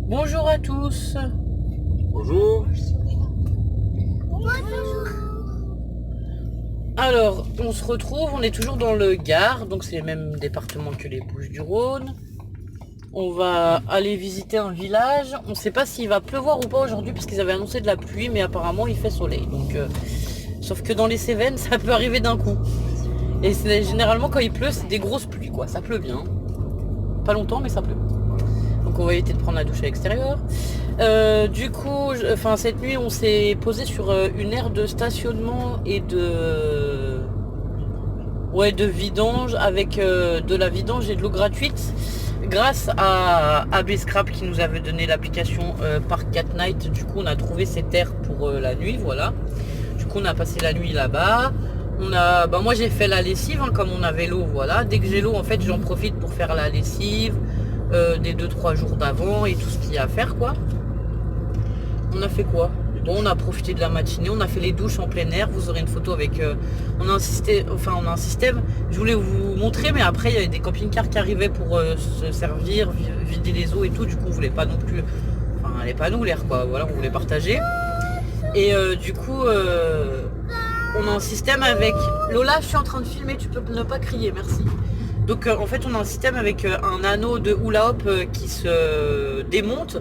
Bonjour à tous. Bonjour. Alors, on se retrouve, on est toujours dans le Gard, donc c'est le même département que les Bouches-du-Rhône. On va aller visiter un village. On ne sait pas s'il va pleuvoir ou pas aujourd'hui, parce qu'ils avaient annoncé de la pluie, mais apparemment il fait soleil. Donc, sauf que dans les Cévennes, ça peut arriver d'un coup. Et généralement quand il pleut, c'est des grosses pluies, quoi. Ça pleut bien. Pas longtemps, mais ça pleut. Donc on va éviter de prendre la douche à l'extérieur. Du coup, cette nuit, on s'est posé sur une aire de stationnement et de vidange avec de la vidange et de l'eau gratuite grâce à AB-Scrap qui nous avait donné l'application Park at Night. Du coup, on a trouvé cette aire pour la nuit, voilà. Du coup, on a passé la nuit là-bas. Moi j'ai fait la lessive comme on avait l'eau, voilà. Dès que j'ai l'eau, en fait, j'en profite pour faire la lessive des 2-3 jours d'avant et tout ce qu'il y a à faire, quoi. On a fait quoi? Bon, on a profité de la matinée, on a fait les douches en plein air. Vous aurez une photo avec on a un système, je voulais vous montrer, mais après il y avait des camping-cars qui arrivaient pour se servir, vider les eaux et tout. Du coup on voulait pas non plus, elle est pas nous l'air, quoi, voilà, on voulait partager. Et du coup on a un système avec Lola, je suis en train de filmer, tu peux ne pas crier, merci. Donc en fait on a un système avec un anneau de hula hoop qui se démonte,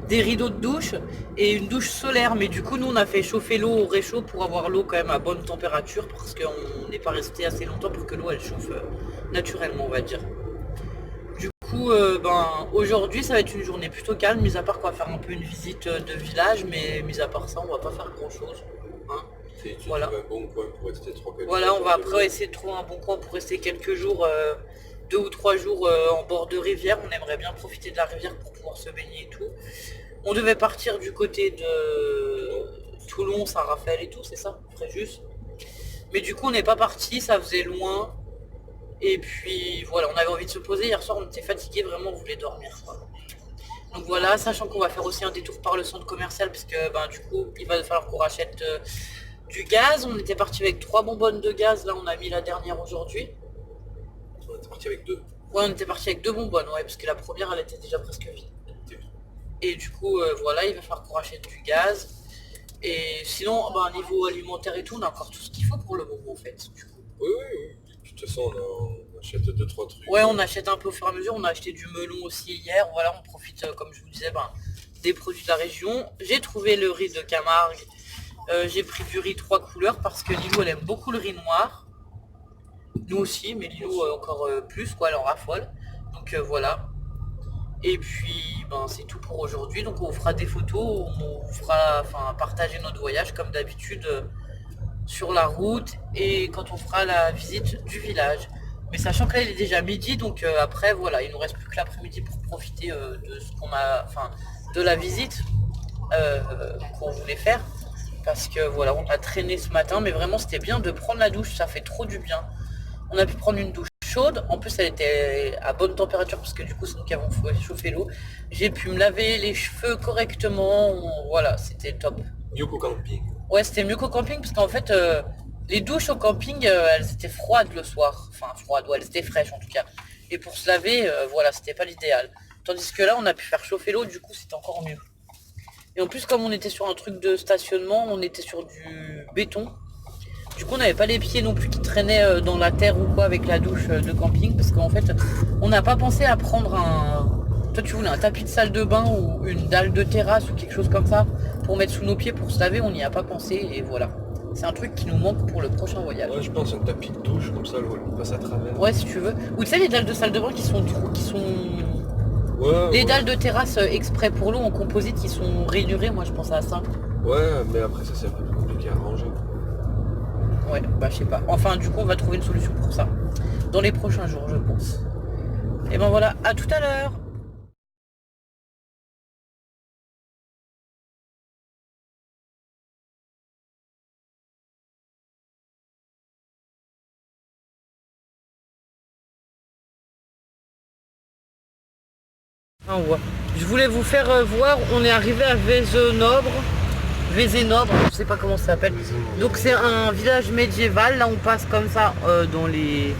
des rideaux de douche et une douche solaire. Mais du coup nous on a fait chauffer l'eau au réchaud pour avoir l'eau quand même à bonne température, parce qu'on n'est pas resté assez longtemps pour que l'eau elle chauffe naturellement, on va dire. Du coup aujourd'hui ça va être une journée plutôt calme, mis à part qu'on va faire un peu une visite de village, mais mis à part ça on va pas faire grand chose, hein. Voilà. Un bon coin pour rester 3-4 Voilà, jours. on va après essayer de trouver un bon coin pour rester quelques jours, 2 ou 3 jours en bord de rivière. On aimerait bien profiter de la rivière pour pouvoir se baigner et tout. On devait partir du côté de Toulon, Saint-Raphaël et tout, c'est ça, Fréjus. Mais du coup on n'est pas parti, ça faisait loin. Et puis voilà, on avait envie de se poser. Hier soir on était fatigué, vraiment on voulait dormir, quoi. Donc voilà, sachant qu'on va faire aussi un détour par le centre commercial, parce que du coup il va falloir qu'on rachète du gaz. On était parti avec 3 bonbonnes de gaz, là on a mis la dernière aujourd'hui. On était parti avec 2. Ouais, on était parti avec 2 bonbonnes, ouais, parce que la première elle était déjà presque vide. Et du coup voilà, il va falloir qu'on rachète du gaz. Et sinon, niveau alimentaire et tout, on a encore tout ce qu'il faut pour le moment, en fait. Du coup. Oui. De toute façon, on achète 2-3 trucs. Ouais, on achète un peu au fur et à mesure. On a acheté du melon aussi hier. Voilà, on profite, comme je vous disais, des produits de la région. J'ai trouvé le riz de Camargue. J'ai pris du riz 3 couleurs parce que Lilou elle aime beaucoup le riz noir. Nous aussi, mais Lilou encore plus, quoi, elle en raffole. Donc voilà. Et puis c'est tout pour aujourd'hui. Donc on fera des photos, on fera partager notre voyage comme d'habitude sur la route et quand on fera la visite du village. Mais sachant que là il est déjà midi, donc après voilà, il nous reste plus que l'après-midi pour profiter de ce qu'on a, de la visite qu'on voulait faire. Parce que voilà, on a traîné ce matin, mais vraiment c'était bien de prendre la douche, ça fait trop du bien. On a pu prendre une douche chaude, en plus elle était à bonne température parce que du coup c'est nous qui avons chauffé l'eau. J'ai pu me laver les cheveux correctement, voilà, c'était top. Mieux qu'au camping. Ouais, c'était mieux qu'au camping parce qu'en fait les douches au camping elles étaient froides le soir, froides, ouais, elles étaient fraîches en tout cas. Et pour se laver, voilà, c'était pas l'idéal. Tandis que là on a pu faire chauffer l'eau, du coup c'était encore mieux. Et en plus comme on était sur un truc de stationnement, on était sur du béton. Du coup on n'avait pas les pieds non plus qui traînaient dans la terre ou quoi avec la douche de camping, parce qu'en fait on n'a pas pensé à prendre toi tu voulais un tapis de salle de bain ou une dalle de terrasse ou quelque chose comme ça pour mettre sous nos pieds pour se laver, on n'y a pas pensé et voilà. C'est un truc qui nous manque pour le prochain voyage. Ouais, je pense un tapis de douche comme ça, l'eau passe à travers. Ouais, si tu veux. Ou tu sais les dalles de salle de bain qui sont Ouais, les dalles de terrasse exprès pour l'eau en composite qui sont rainurées, moi je pense à ça. Ouais, mais après ça c'est un peu plus compliqué à ranger. Ouais, je sais pas. Enfin, du coup, on va trouver une solution pour ça. Dans les prochains jours, je pense. Et voilà, à tout à l'heure. Je voulais vous faire voir, on est arrivé à Vézenobre, je sais pas comment ça s'appelle. Donc c'est un village médiéval, là on passe comme ça dans les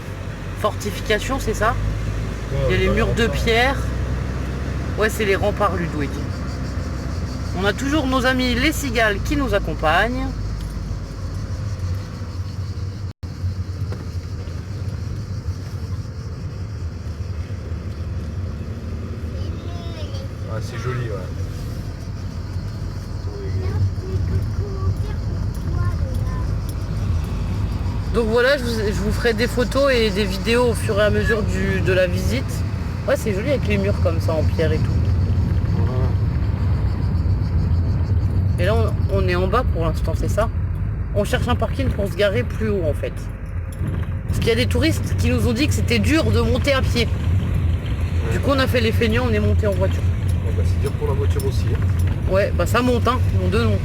fortifications, c'est ça? Il y a les murs de pierre. Ouais, c'est les remparts Ludovic. On a toujours nos amis les cigales qui nous accompagnent. Ah, c'est joli, ouais. Donc voilà, je vous ferai des photos et des vidéos au fur et à mesure de la visite. Ouais, c'est joli avec les murs comme ça en pierre et tout. Et là, on est en bas pour l'instant, c'est ça? On cherche un parking pour se garer plus haut en fait. Parce qu'il y a des touristes qui nous ont dit que c'était dur de monter à pied. Du coup, on a fait les feignants, on est monté en voiture. Ouais, bah, c'est dur pour la voiture aussi. Hein. Ouais, bah ça monte, hein, nom de nom.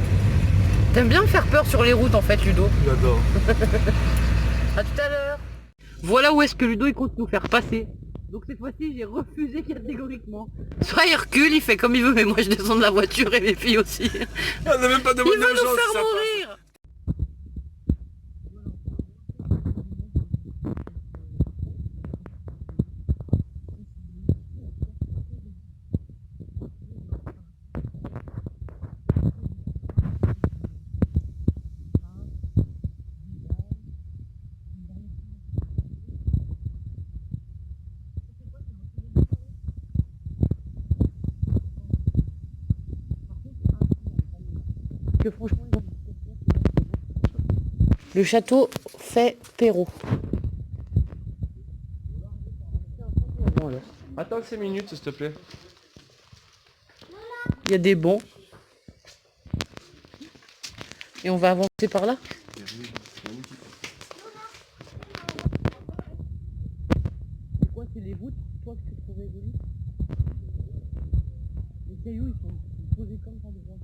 T'aimes bien me faire peur sur les routes en fait, Ludo. J'adore. À tout à l'heure. Voilà où est-ce que Ludo il compte nous faire passer. Donc cette fois-ci j'ai refusé catégoriquement. Soit il recule, il fait comme il veut, mais moi je descends de la voiture et mes filles aussi. On n'a même pas demandé Il veut aux nous gens si faire ça mourir. Que franchement, le château fait Perrault. Attends 5 minutes, s'il te plaît. Il y a des bancs. Et on va avancer par là. Quoi, c'est les voûtes, toi que tu trouvais jolies? Les cailloux, ils sont posés comme ça devant.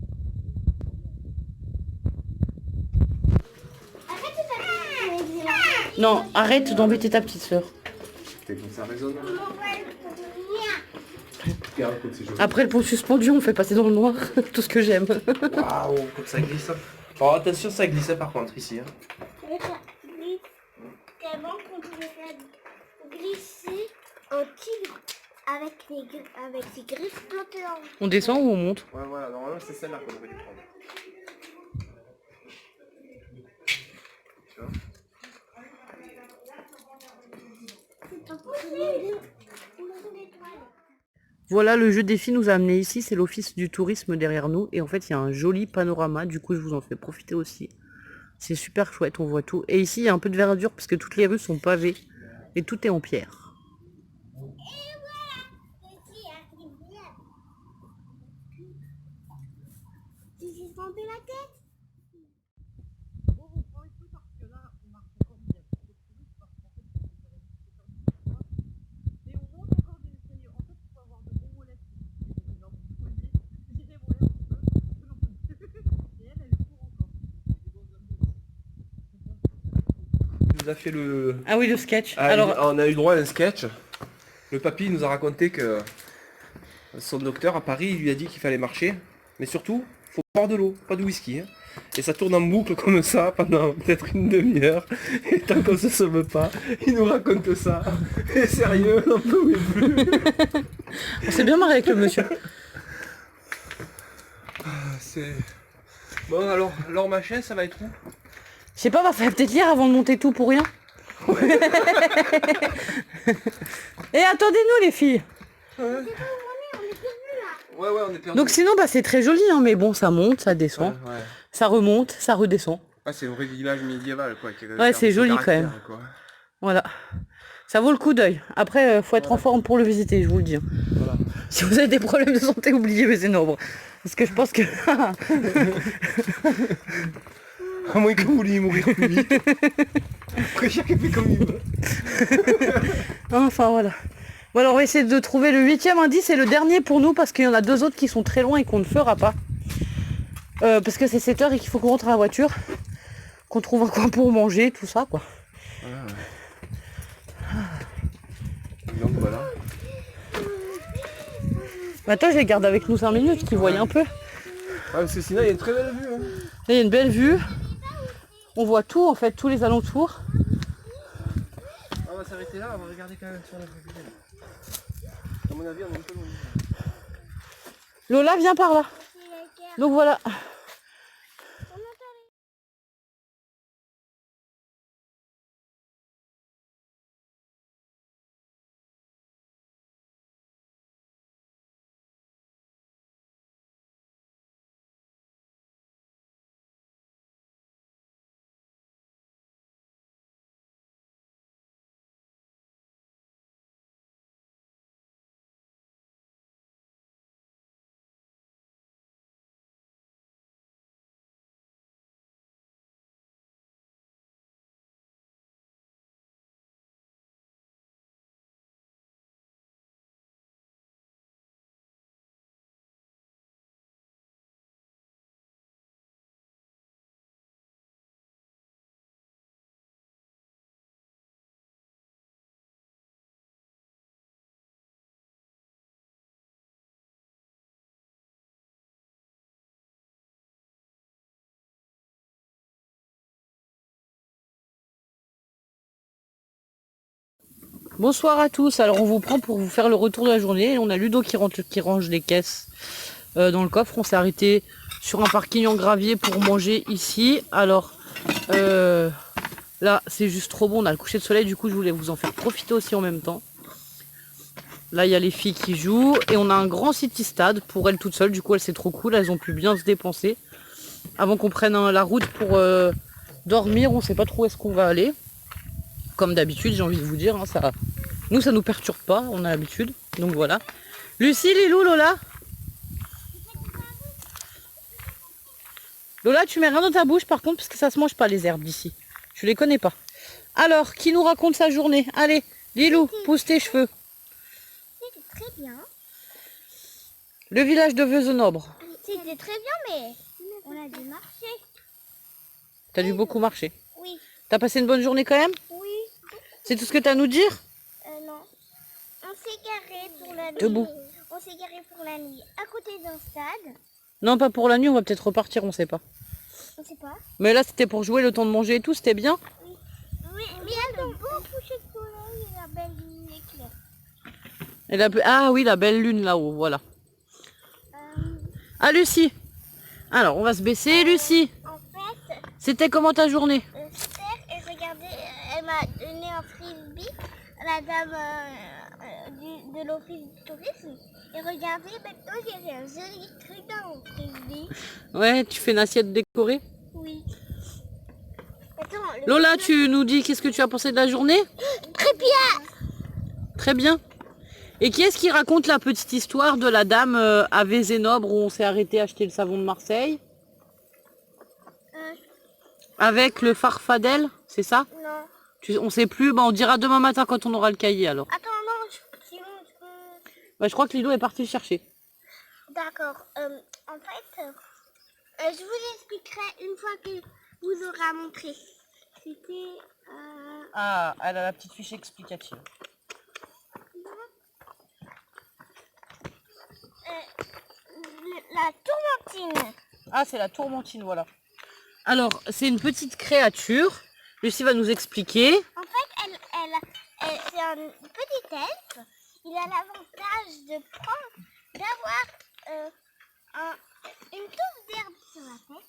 Non, arrête d'embêter ta petite sœur. Ça résonne. Après le pont suspendu, on fait passer dans le noir tout ce que j'aime. Waouh, comme ça glisse. Oh, attention, ça glissait par contre ici. Hein. Avant qu'on pouvait faire glisser un tigre avec des griffes plantées dans le... On descend ou on monte? Ouais, voilà, normalement c'est celle-là qu'on aurait dû prendre. Tu vois? Voilà, le jeu des filles nous a amené ici, c'est l'office du tourisme derrière nous. Et en fait, il y a un joli panorama, du coup je vous en fais profiter aussi. C'est super chouette, on voit tout. Et ici, il y a un peu de verdure parce que toutes les rues sont pavées. Et tout est en pierre. Il nous a fait le... Ah oui, le sketch. Ah, Alors, on a eu droit à un sketch. Le papy nous a raconté que son docteur à Paris il lui a dit qu'il fallait marcher. Mais surtout, faut boire de l'eau, pas de whisky. Hein. Et ça tourne en boucle comme ça pendant peut-être une demi-heure. Et tant qu'on se sauve pas, il nous raconte ça. Et sérieux, on n'en pouvait plus. on s'est bien marré avec le monsieur. C'est... Bon alors, leur machin, ça va être où? Je sais pas, va falloir peut-être lire avant de monter tout pour rien. Et attendez-nous les filles. Ouais, on est perdu. Donc sinon, bah, c'est très joli, hein, mais bon, ça monte, ça descend. Ouais. Ça remonte, ça redescend. Ah, c'est un vrai village médiéval quoi. Ouais, c'est joli quand même. Quoi. Voilà. Ça vaut le coup d'œil. Après, faut être en forme pour le visiter, je vous le dis. Voilà. Si vous avez des problèmes de santé, oubliez mes énombres. Parce que je pense que... À moins que vous vouliez mourir plus vite. Après, chacun fait comme il veut. Enfin, voilà. Bon, alors on va essayer de trouver le 8e indice et le dernier pour nous, parce qu'il y en a 2 autres qui sont très loin et qu'on ne fera pas. Parce que c'est 7 heures et qu'il faut qu'on rentre à la voiture. Qu'on trouve un coin pour manger, tout ça, quoi. Ouais. Donc voilà. Attends, je les garde avec nous 5 minutes, qu'ils voient un peu. Là, Ah, parce que sinon, il y a une très belle vue. Hein. il y a une belle vue. On voit tout, en fait, tous les alentours. On va s'arrêter là, on va regarder quand même sur notre côté. À mon avis, on est un peu loin. Lola, viens par là. Donc voilà. Bonsoir à tous, alors on vous prend pour vous faire le retour de la journée. On a Ludo qui range les caisses dans le coffre. On s'est arrêté sur un parking en gravier pour manger ici. Alors là c'est juste trop bon, on a le coucher de soleil, du coup je voulais vous en faire profiter aussi en même temps. Là il y a les filles qui jouent et on a un grand city stade pour elles toutes seules. Du coup elles c'est trop cool, elles ont pu bien se dépenser. Avant qu'on prenne la route pour dormir, on sait pas trop où est-ce qu'on va aller. Comme d'habitude, j'ai envie de vous dire, hein, ça nous perturbe pas, on a l'habitude. Donc voilà. Lucie, Lilou, Lola. Lola, tu mets rien dans ta bouche par contre, parce que ça se mange pas les herbes d'ici. Je les connais pas. Alors, qui nous raconte sa journée? Allez, Lilou, pousse tes cheveux. C'était très bien. Le village de Vezenobre. C'était très bien, mais on a dû marcher. T'as dû beaucoup marcher. Oui. T'as passé une bonne journée quand même? Oui. C'est tout ce que t'as à nous dire? Non. On s'est garé pour la nuit. Debout. On s'est garé pour la nuit à côté d'un stade. Non, pas pour la nuit, on va peut-être repartir, on sait pas. On sait pas. Mais là, c'était pour jouer le temps de manger et tout, c'était bien. Oui, mais il y a un beau coucher de soleil et la belle lune éclair. Ah oui, la belle lune là-haut, voilà. Ah, Lucie. Alors, on va se baisser, Lucie. En fait, C'était comment ta journée? super, et regardez, elle m'a donné un frisbee, la dame de l'office du tourisme. Et regardez, maintenant j'ai un joli truc dans mon frisbee. Ouais, tu fais une assiette décorée. Oui. Attends, Lola, tu nous dis qu'est-ce que tu as pensé de la journée? très bien. Très bien. Et qui est-ce qui raconte la petite histoire de la dame à Vezenobre où on s'est arrêté acheter le savon de Marseille? Avec le farfadel, c'est ça? Non. On sait plus, bah, on dira demain matin quand on aura le cahier alors. Attends, non, sinon je peux... Bah, je crois que Lilo est parti le chercher. D'accord. En fait, je vous expliquerai une fois que vous aura montré. C'était... Ah, elle a la petite fiche explicative. la tourmentine. Ah, c'est la tourmentine, voilà. Alors, c'est une petite créature. Lucie va nous expliquer. En fait, c'est un petit elfe. Il a l'avantage d'avoir une touffe d'herbe sur la tête.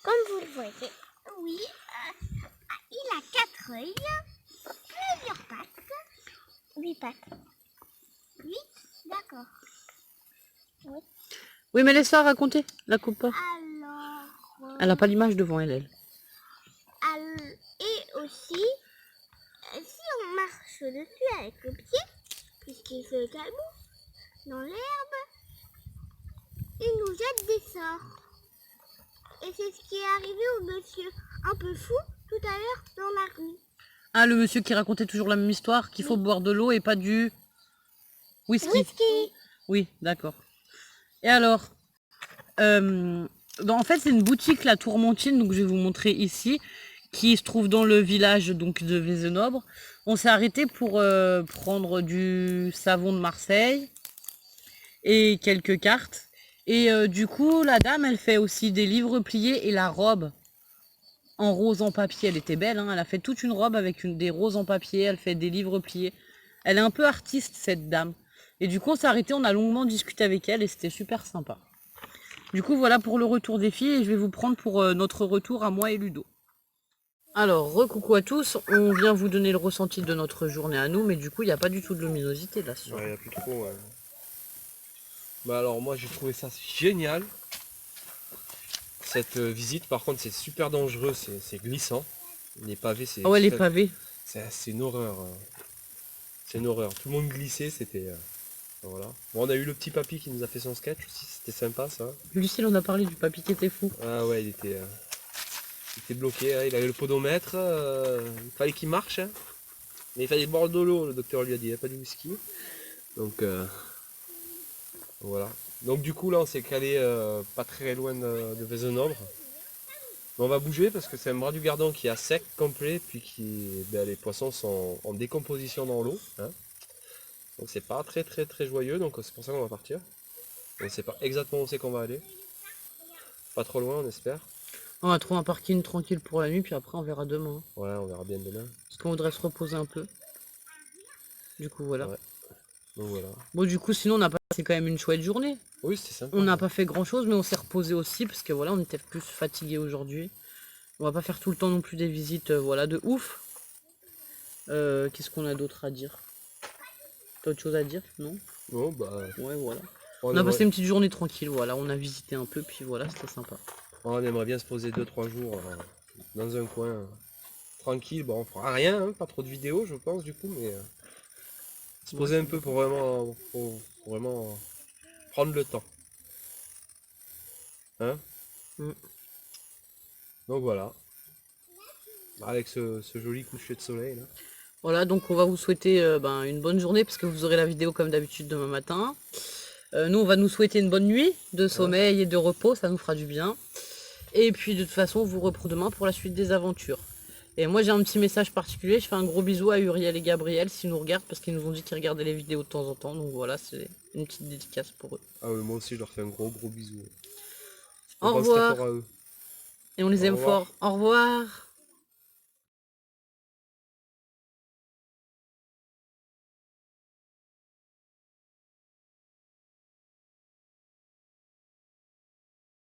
Comme vous le voyez. Oui. Il a 4 œils, plusieurs pattes. 8 pattes. 8, d'accord. Oui. Oui, mais laisse-la raconter, la coupe pas. Alors... Elle n'a pas l'image devant elle. Et aussi, si on marche dessus avec le pied, puisqu'il fait le talbot dans l'herbe, il nous jette des sorts. Et c'est ce qui est arrivé au monsieur un peu fou tout à l'heure dans la rue. Ah, le monsieur qui racontait toujours la même histoire, qu'il faut boire de l'eau et pas du whisky. Oui, d'accord. Et alors, en fait, c'est une boutique, la Tourmentine, donc je vais vous montrer ici, qui se trouve dans le village donc de Vezenobre. On s'est arrêté pour prendre du savon de Marseille et quelques cartes. Et du coup, la dame, elle fait aussi des livres pliés et la robe en rose en papier. Elle était belle, hein, elle a fait toute une robe avec des roses en papier. Elle fait des livres pliés. Elle est un peu artiste, cette dame. Et du coup, on s'est arrêté, on a longuement discuté avec elle et c'était super sympa. Du coup, voilà pour le retour des filles et je vais vous prendre pour notre retour à moi et Ludo. Alors, recoucou à tous, on vient vous donner le ressenti de notre journée à nous, mais du coup, il n'y a pas du tout de luminosité là ce soir. Ouais, il n'y a plus trop, ouais. Bah alors moi j'ai trouvé ça génial. Cette visite, par contre c'est super dangereux, c'est glissant. Les pavés c'est... Ah ouais, les pavés. C'est une horreur. C'est une horreur. Tout le monde glissait, c'était... voilà. Bon, on a eu le petit papy qui nous a fait son sketch aussi, c'était sympa ça. Lucille, on a parlé du papy qui était fou. Ah ouais, il était bloqué, hein. Il avait le podomètre, il fallait qu'il marche. Hein. Mais il fallait boire de l'eau, le docteur lui a dit, il n'y a pas de whisky. Donc voilà. Donc du coup là on s'est calé pas très loin de Vézenobre. On va bouger parce que c'est un bras du Gardon qui est à sec complet, puis les poissons sont en décomposition dans l'eau. Hein. Donc c'est pas très joyeux, donc c'est pour ça qu'on va partir. On ne sait pas exactement où c'est qu'on va aller. Pas trop loin on espère. On va trouver un parking tranquille pour la nuit, puis après on verra demain. Ouais, on verra bien demain. Parce qu'on voudrait se reposer un peu. Du coup voilà. Ouais. Donc voilà. Bon du coup sinon on a passé quand même une chouette journée. Oui c'était sympa. On n'a pas fait grand chose mais on s'est reposé aussi parce que voilà on était plus fatigués aujourd'hui. On va pas faire tout le temps non plus des visites voilà de ouf. Qu'est-ce qu'on a d'autre à dire? T'as autre chose à dire? Non? Bon bah. Ouais voilà. On a aimerait... passé une petite journée tranquille, voilà, on a visité un peu puis voilà c'était sympa. On aimerait bien se poser 2-3 jours dans un coin tranquille. Bon on fera rien, hein, pas trop de vidéos je pense du coup, mais se poser un peu pour vraiment prendre le temps. Hein? Donc voilà. Avec ce joli coucher de soleil là. Voilà, donc on va vous souhaiter une bonne journée parce que vous aurez la vidéo comme d'habitude demain matin. Nous on va nous souhaiter une bonne nuit de sommeil et de repos, ça nous fera du bien. Et puis de toute façon on vous reprend demain pour la suite des aventures. Et moi j'ai un petit message particulier, je fais un gros bisou à Uriel et Gabriel s'ils nous regardent parce qu'ils nous ont dit qu'ils regardaient les vidéos de temps en temps. Donc voilà, c'est une petite dédicace pour eux. Ah oui, moi aussi je leur fais un gros bisou. Au revoir. Fort à eux. Et on les aime fort. Au revoir.